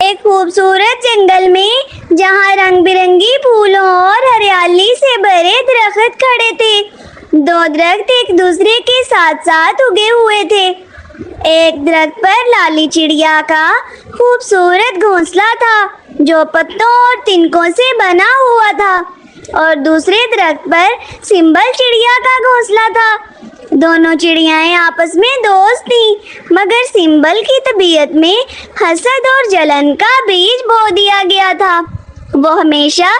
एक खूबसूरत जंगल में जहाँ रंग बिरंगी फूलों और हरियाली से भरे दरख्त खड़े थे। दो दरख्त एक दूसरे के साथ साथ उगे हुए थे। एक दरख्त पर लाली चिड़िया का खूबसूरत घोंसला था जो पत्तों और तिनकों से बना हुआ था, और दूसरे दरख्त पर सिंबल चिड़िया का घोंसला था। दोनों चिड़ियाएं आपस में दोस्त थीं, मगर सिंबल की तबीयत में हसद और जलन का बीज बो दिया गया था। वो हमेशा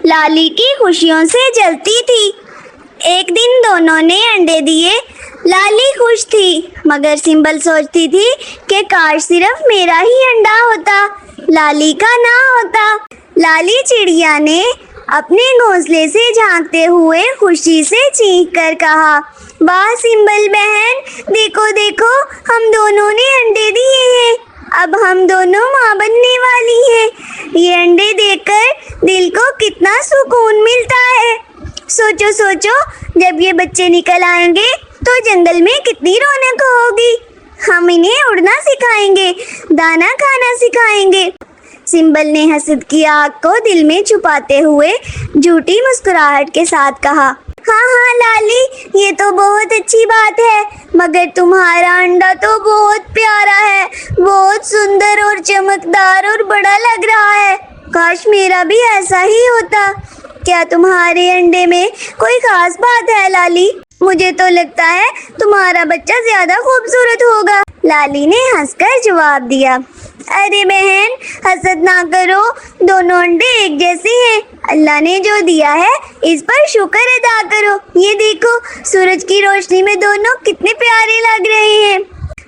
लाली की खुशियों से जलती थी। एक दिन दोनों ने अंडे दिए। लाली खुश थी, मगर सिंबल सोचती थी कि काश सिर्फ मेरा ही अंडा होता, लाली का ना होता। लाली चिड़िया ने अपने घोंसले से झांकते हुए खुशी से चीख कर कहा, वाह सिंबल बहन, देखो देखो, हम दोनों ने अंडे दिए हैं। अब हम दोनों माँ बनने वाली हैं। ये अंडे देखकर दिल को कितना सुकून मिलता है। सोचो सोचो, जब ये बच्चे निकल आएंगे तो जंगल में कितनी रौनक होगी। हम इन्हें उड़ना सिखाएंगे, दाना खाना सिखाएंगे। सिंबल ने हसद की आग को दिल में छुपाते हुए झूठी मुस्कुराहट के साथ कहा, हाँ हाँ लाली, ये तो बहुत अच्छी बात है, मगर तुम्हारा अंडा तो बहुत प्यारा है, बहुत सुंदर और चमकदार और बड़ा लग रहा है। काश मेरा भी ऐसा ही होता। क्या तुम्हारे अंडे में कोई खास बात है लाली? मुझे तो लगता है तुम्हारा बच्चा ज्यादा खूबसूरत होगा। लाली ने हंसकर जवाब दिया, अरे बहन, हसद ना करो, दोनों अंडे एक जैसे हैं। अल्लाह ने जो दिया है इस पर शुक्र अदा करो। ये देखो, सूरज की रोशनी में दोनों कितने प्यारे लग रहे हैं।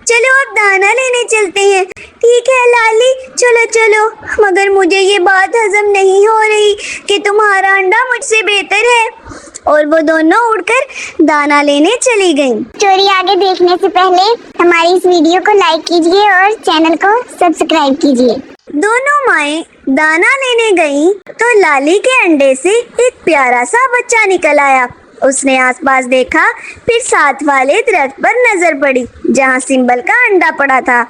चलो अब दाना लेने चलते हैं। ठीक है लाली, चलो चलो, मगर मुझे ये बात हजम नहीं हो रही कि तुम्हारा अंडा मुझसे बेहतर है। और वो दोनों उड़कर दाना लेने चली गईं। स्टोरी आगे देखने से पहले हमारी इस वीडियो को लाइक कीजिए और चैनल को सब्सक्राइब कीजिए। दोनों माएं दाना लेने गईं तो लाली के अंडे से एक प्यारा सा बच्चा निकल आया। उसने आसपास देखा, फिर साथ वाले दरख्त पर नजर पड़ी जहाँ सिंबल का अंडा पड़ा था।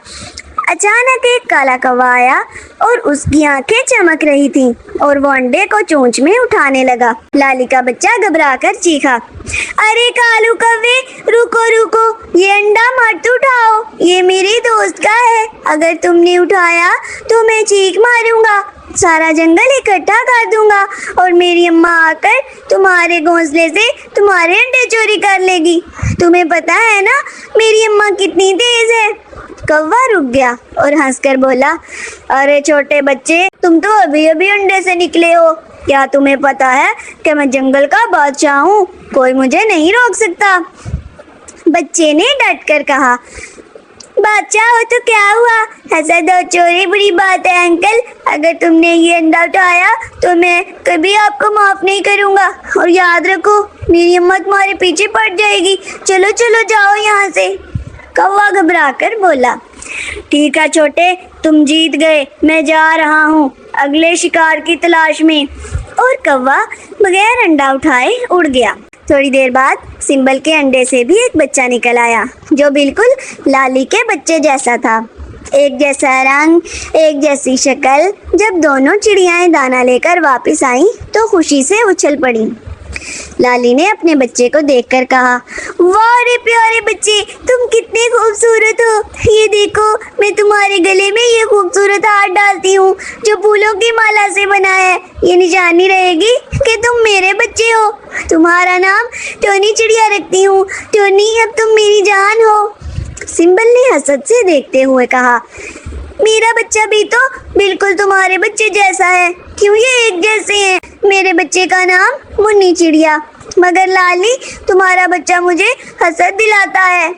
अचानक एक काला कौवा आया और उसकी आंखें चमक रही थीं और वो अंडे को चोंच में उठाने लगा। लाली का बच्चा घबराकर चीखा, अरे कालू कौवे, रुको रुको, ये अंडा मत उठाओ, ये मेरे दोस्त का है। अगर तुमने उठाया तो मैं चीख मारूंगा, सारा जंगल इकट्ठा कर दूंगा और मेरी अम्मा आकर तुम्हारे घोंसले से तुम्हारे अंडे चोरी कर लेगी। तुम्हें पता है ना मेरी अम्मा कितनी तेज है। कौवा रुक गया और हंसकर बोला, अरे छोटे बच्चे, तुम तो अभी अभी अंडे से निकले हो। क्या तुम्हें पता है कि मैं जंगल का बादशाह हूँ, कोई मुझे नहीं रोक सकता। बच्चे ने डट कर कहा, बादशाह हो तो क्या हुआ, हसद और चोरी बुरी बात है अंकल। अगर तुमने ये अंडा उठाया तो मैं कभी आपको माफ नहीं करूँगा। और याद रखो, मेरी अम्मा तुम्हारे पीछे पड़ जाएगी। चलो चलो, जाओ यहाँ से। कौवा घबराकर बोला, ठीक है छोटे, तुम जीत गए, मैं जा रहा हूँ अगले शिकार की तलाश में। और कौवा बगैर अंडा उठाए उड़ गया। थोड़ी देर बाद सिंबल के अंडे से भी एक बच्चा निकल आया जो बिल्कुल लाली के बच्चे जैसा था। एक जैसा रंग, एक जैसी शक्ल। जब दोनों चिड़ियाएं दाना लेकर वापस आईं तो खुशी से उछल पड़ी। लाली ने अपने बच्चे को देखकर कहा, वाह रे प्यारे बच्चे, तुम कितने खूबसूरत हो। ये देखो, मैं तुम्हारे गले में ये खूबसूरत हार डालती हूँ जो फूलों की माला से बना है। ये निशानी रहेगी कि तुम मेरे बच्चे हो। तुम्हारा नाम टोनी चिड़िया रखती हूँ। टोनी, अब तुम मेरी जान हो। सिंबल ने हसद से देखते हुए कहा, मेरा बच्चा भी तो बिल्कुल तुम्हारे बच्चे जैसा है। क्यों ये एक जैसे हैं? मेरे बच्चे का नाम मुन्नी चिड़िया, मगर लाली, तुम्हारा बच्चा मुझे हसद दिलाता है।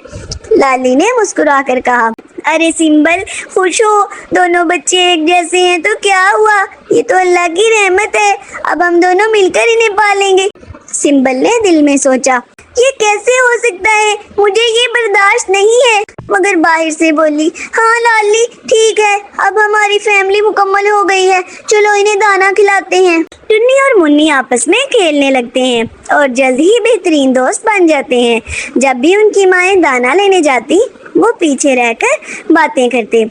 लाली ने मुस्कुराकर कहा, अरे सिंबल, खुश हो, दोनों बच्चे एक जैसे हैं तो क्या हुआ, ये तो अल्लाह की रहमत है। अब हम दोनों मिलकर इन्हें पालेंगे। सिंबल ने दिल में सोचा, ये कैसे हो सकता है, मुझे ये बर्दाश्त नहीं है। मगर बाहर से बोली, हाँ लाली, ठीक है, अब हमारी फैमिली मुकम्मल हो गई है, चलो इन्हें दाना खिलाते हैं। टुन्नी और मुन्नी आपस में खेलने लगते हैं और जल्द ही बेहतरीन दोस्त बन जाते हैं। जब भी उनकी माएँ दाना लेने जाती, वो पीछे रहकर बातें करते।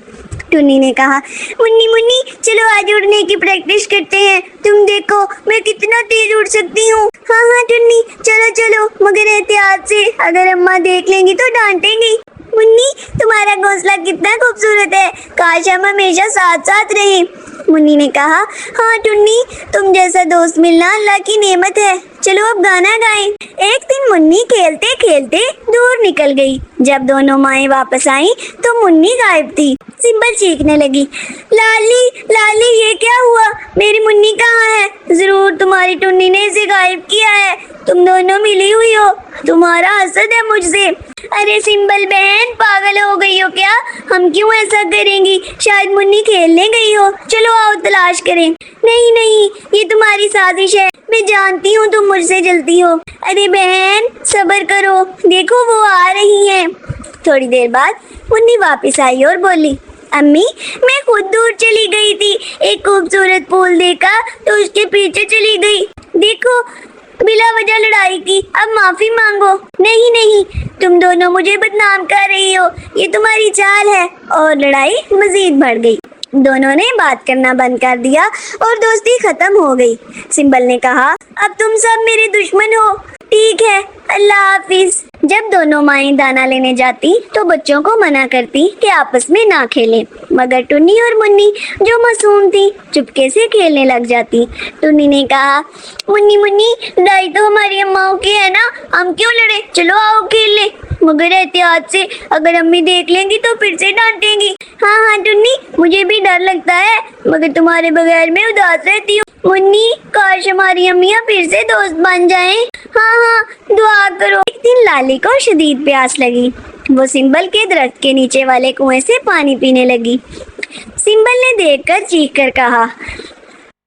टुन्नी ने कहा, मुन्नी मुन्नी चलो आज उड़ने की प्रैक्टिस करते हैं, तुम देखो मैं कितना तेज उड़ सकती हूँ। हाँ हाँ टुन्नी चलो चलो, मगर एहतियात से, अगर अम्मा देख लेंगी तो डांटेंगी। मुन्नी तुम्हारा घोंसला कितना खूबसूरत है, काश हम हमेशा साथ साथ रहें। मुन्नी ने कहा, हाँ टुन्नी तुम जैसा दोस्त मिलना अल्लाह की नेमत है, चलो अब गाना गाएं। एक दिन मुन्नी खेलते खेलते दूर निकल गई। जब दोनों माएं वापस आईं तो मुन्नी गायब थी। सिंबल चीखने लगी, लाली लाली ये क्या हुआ, मेरी मुन्नी कहाँ है? जरूर तुम्हारी टुन्नी ने इसे गायब किया है, तुम दोनों मिली हुई हो, तुम्हारा हसद है मुझसे। अरे सिंबल बहन पागल हो गई हो क्या, हम क्यों ऐसा करेंगी, शायद मुन्नी खेलने गई हो, चलो आओ तलाश करें। नहीं नहीं ये तुम्हारी साजिश है, मैं जानती हूँ तुम मुझसे जलती हो। अरे बहन सब्र करो, देखो वो आ रही हैं। थोड़ी देर बाद मुन्नी वापस आई और बोली, अम्मी मैं खुद दूर चली गई थी, एक खूबसूरत फूल देखा तो उसके पीछे चली गई, देखो बिला वजह लड़ाई की, अब माफी मांगो। नहीं नहीं तुम दोनों मुझे बदनाम कर रही हो, ये तुम्हारी चाल है। और लड़ाई मजीद बढ़ गई। दोनों ने बात करना बंद कर दिया और दोस्ती खत्म हो गई। सिंबल ने कहा, अब तुम सब मेरे दुश्मन हो, ठीक है अल्लाह हाफिज। जब दोनों माएं दाना लेने जाती तो बच्चों को मना करती कि आपस में ना खेलें, मगर टुन्नी और मुन्नी जो मासूम थी चुपके से खेलने लग जाती। टुन्नी ने कहा, मुन्नी मुन्नी लड़ाई तो हमारी अम्माओं की है ना, हम क्यों लड़े, चलो आओ खेल ले, मगर एहतियात से, अगर अम्मी देख लेंगी तो फिर से डांटेंगी। हाँ हाँ टुन्नी मुझे भी डर लगता है, मगर तुम्हारे बगैर मैं उदास रहती हूँ। मुन्नी काश हमारी अम्मियाँ फिर से दोस्त बन जाएं। हाँ हाँ दुआ करो। एक दिन लाली को शदीद प्यास लगी, वो सिंबल के दरख्त के नीचे वाले कुएं से पानी पीने लगी। सिंबल ने देखकर चीख कर कहा,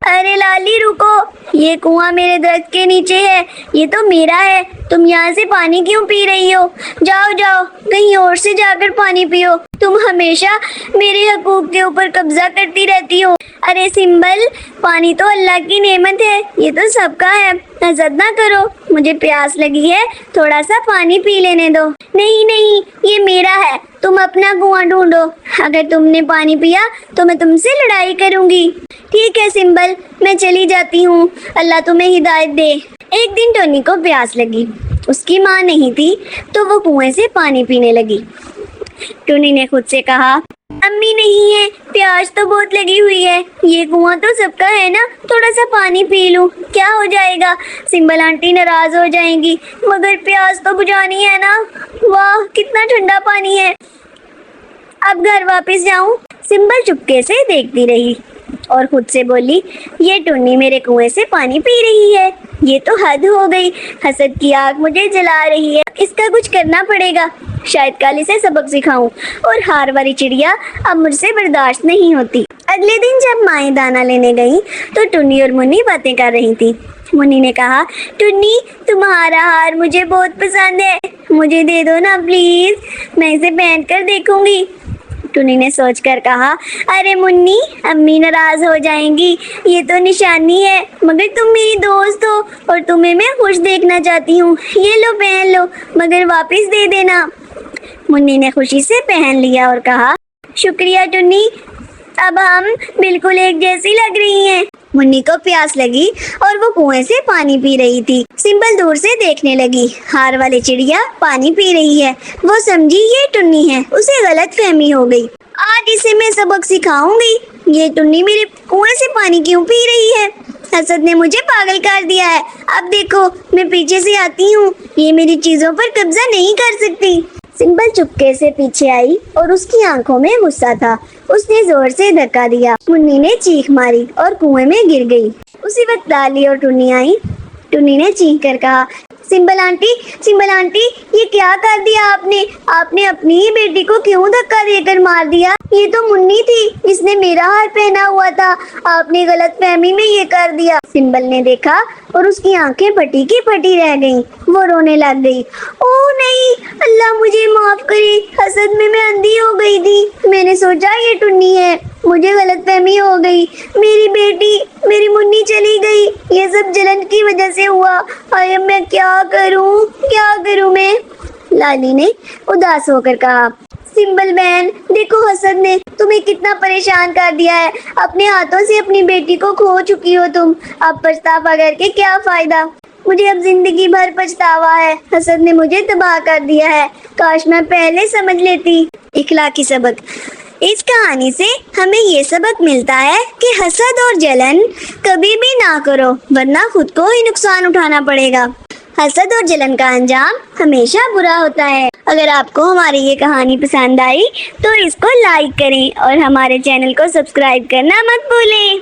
अरे लाली रुको, ये कुआं मेरे दरख्त के नीचे है, ये तो मेरा है, तुम यहाँ से पानी क्यों पी रही हो? जाओ जाओ कहीं और से जाकर पानी पियो, तुम हमेशा मेरे हकूक के ऊपर कब्जा करती रहती हो। अरे सिंबल पानी तो अल्लाह की नेमत है, ये तो सबका है, हसद ना करो, मुझे प्यास लगी है, थोड़ा सा पानी पी लेने दो। नहीं नहीं ये मेरा है, तुम अपना कुआं ढूंढो, अगर तुमने पानी पिया तो मैं तुमसे लड़ाई करूंगी। ठीक है सिंबल मैं चली जाती हूँ, अल्लाह तुम्हें हिदायत दे। एक दिन टोनी को प्यास लगी, उसकी माँ नहीं थी तो वो कुएं से पानी पीने लगी। टोनी ने खुद से कहा, अम्मी नहीं है, प्यास तो बहुत लगी हुई है, ये कुआं तो सबका है ना, थोड़ा सा पानी पी लूं, क्या हो जाएगा, सिंबल आंटी नाराज हो जाएंगी, मगर प्यास तो बुझानी है ना। वाह कितना ठंडा पानी है, अब घर वापस जाऊं। सिंबल चुपके से देखती रही और खुद से बोली, ये टुन्नी मेरे कुएं से पानी पी रही है, ये तो हद हो गई, हसद की आग मुझे जला रही है, इसका कुछ करना पड़ेगा, शायद कल इसे सबक सिखाऊं। और हार वाली चिड़िया अब मुझसे बर्दाश्त नहीं होती। अगले दिन जब माएं दाना लेने गईं तो टुन्नी और मुन्नी बातें कर रही थी। मुन्नी ने कहा, टुन्नी तुम्हारा हार मुझे बहुत पसंद है, मुझे दे दो ना प्लीज, मैं इसे पहन कर देखूंगी। टुन्नी ने सोचकर कहा, अरे मुन्नी अम्मी नाराज हो जाएंगी, ये तो निशानी है, मगर तुम मेरी दोस्त हो और तुम्हें मैं खुश देखना चाहती हूँ, ये लो पहन लो, मगर वापस दे देना। मुन्नी ने खुशी से पहन लिया और कहा, शुक्रिया टुन्नी, अब हम बिल्कुल एक जैसी लग रही हैं। मुन्नी को प्यास लगी और वो कुएं से पानी पी रही थी। सिंबल दूर से देखने लगी, हार वाली चिड़िया पानी पी रही है, वो समझी ये टुन्नी है, उसे गलत फहमी हो गई। आज इसे मैं सबक सिखाऊंगी, ये टुन्नी मेरे कुएं से पानी क्यों पी रही है, हसद ने मुझे पागल कर दिया है, अब देखो मैं पीछे से आती हूँ, ये मेरी चीजों पर कब्जा नहीं कर सकती। सिंबल चुपके से पीछे आई और उसकी आंखों में गुस्सा था, उसने जोर से धक्का दिया, मुन्नी ने चीख मारी और कुएं में गिर गई। उसी वक्त लाली और टुन्नी आई। टुन्नी ने चीख कर कहा, सिंबल आंटी ये क्या कर दिया आपने, आपने अपनी ही बेटी को क्यों धक्का देकर मार दिया, ये तो मुन्नी थी जिसने मेरा हार पहना हुआ था, आपने गलत फहमी में ये कर दिया। सिंबल ने देखा और उसकी आंखें फटी की फटी रह गईं, वो रोने लग गई। ओह नहीं, अल्लाह मुझे माफ करे, हसद में मैं अंधी हो गई थी, मैंने सोचा ये टुन्नी है, मुझे गलतफहमी हो गई, मेरी बेटी मेरी मुन्नी चली गई, ये सब जलन की वजह से हुआ, अब मैं क्या करूं मैं। लाली ने उदास होकर कहा, سمبل بہن، دیکھو حسد نے تمہیں کتنا پریشان کر دیا ہے، اپنے ہاتھوں سے اپنی بیٹی کو کھو چکی ہو تم، اب پچھتاوا کر کے کیا فائدہ؟ مجھے اب زندگی بھر پچھتاوا ہے، حسد نے مجھے تباہ کر دیا ہے، کاش میں پہلے سمجھ لیتی۔ اخلاقی سبق۔ اس کہانی سے ہمیں یہ سبق ملتا ہے کہ حسد اور جلن کبھی بھی نہ کرو، ورنہ خود کو ہی نقصان اٹھانا پڑے گا۔ حسد اور جلن کا انجام ہمیشہ برا ہوتا ہے۔ اگر آپ کو ہماری یہ کہانی پسند آئی تو اس کو لائک کریں اور ہمارے چینل کو سبسکرائب کرنا مت بھولیں۔